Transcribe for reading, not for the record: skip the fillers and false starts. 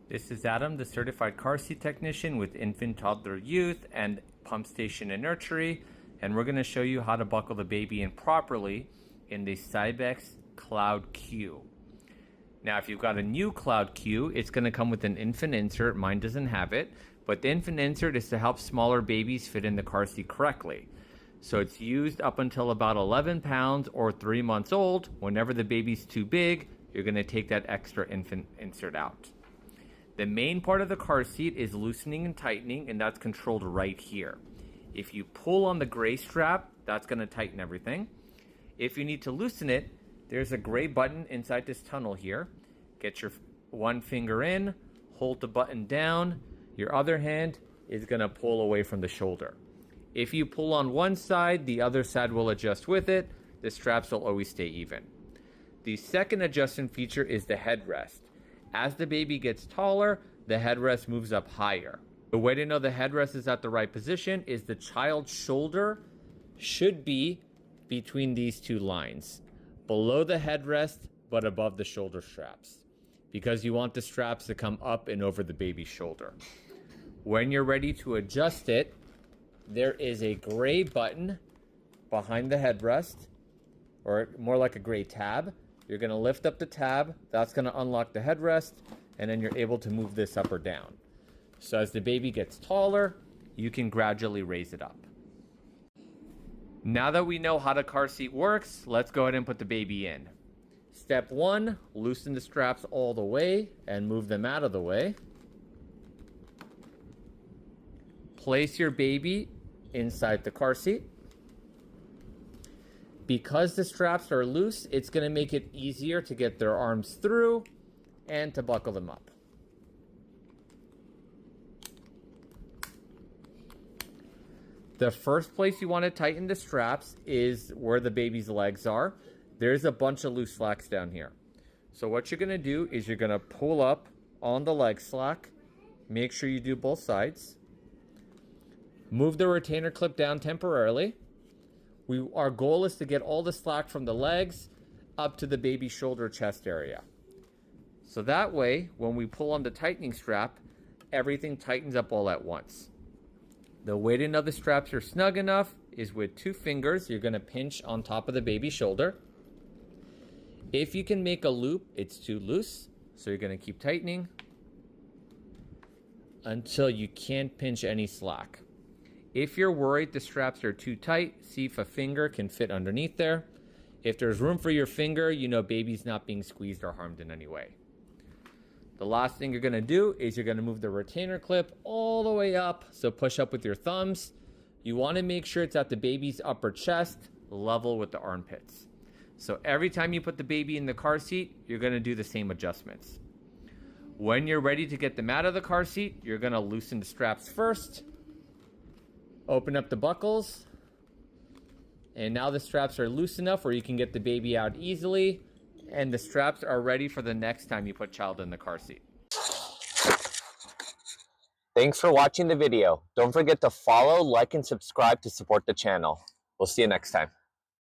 This is Adam, the certified car seat technician with infant, toddler, youth, and pump station and nursery, and we're going to show you how to buckle the baby in properly in the Cybex Cloud Q. Now, if you've got a new Cloud Q, it's going to come with an infant insert. Mine doesn't have it, but the infant insert is to help smaller babies fit in the car seat correctly. So it's used up until about 11 pounds or 3 months old. Whenever the baby's too big, you're going to take that extra infant insert out. The main part of the car seat is loosening and tightening, and that's controlled right here. If you pull on the gray strap, that's going to tighten everything. If you need to loosen it, there's a gray button inside this tunnel here. Get your one finger in, hold the button down. Your other hand is going to pull away from the shoulder. If you pull on one side, the other side will adjust with it. The straps will always stay even. The second adjustment feature is the headrest. As the baby gets taller, the headrest moves up higher. The way to know the headrest is at the right position is the child's shoulder should be between these two lines, below the headrest but above the shoulder straps, because you want the straps to come up and over the baby's shoulder. When you're ready to adjust it, there is a gray button behind the headrest, or more like a gray tab. You're going to lift up the tab, that's going to unlock the headrest, and then you're able to move this up or down. So as the baby gets taller, you can gradually raise it up. Now that we know how the car seat works, let's go ahead and put the baby in. Step 1, loosen the straps all the way and move them out of the way. Place your baby inside the car seat. Because the straps are loose, it's going to make it easier to get their arms through and to buckle them up. The first place you want to tighten the straps is where the baby's legs are. There's a bunch of loose slacks down here. So what you're going to do is you're going to pull up on the leg slack. Make sure you do both sides. Move the retainer clip down temporarily. Our goal is to get all the slack from the legs up to the baby's shoulder chest area. So that way, when we pull on the tightening strap, everything tightens up all at once. The way to know the straps are snug enough is with 2 fingers, you're going to pinch on top of the baby's shoulder. If you can make a loop, it's too loose, so you're going to keep tightening until you can't pinch any slack. If you're worried the straps are too tight, see if a finger can fit underneath there. If there's room for your finger, you know baby's not being squeezed or harmed in any way. The last thing you're going to do is you're going to move the retainer clip all the way up, so push up with your thumbs. You want to make sure it's at the baby's upper chest, level with the armpits. So every time you put the baby in the car seat, you're going to do the same adjustments. When you're ready to get them out of the car seat, you're going to loosen the straps first. Open up the buckles, and now the straps are loose enough where you can get the baby out easily, and the straps are ready for the next time you put child in the car seat. Thanks for watching the video. Don't forget to follow, like, and subscribe to support the channel. We'll see you next time.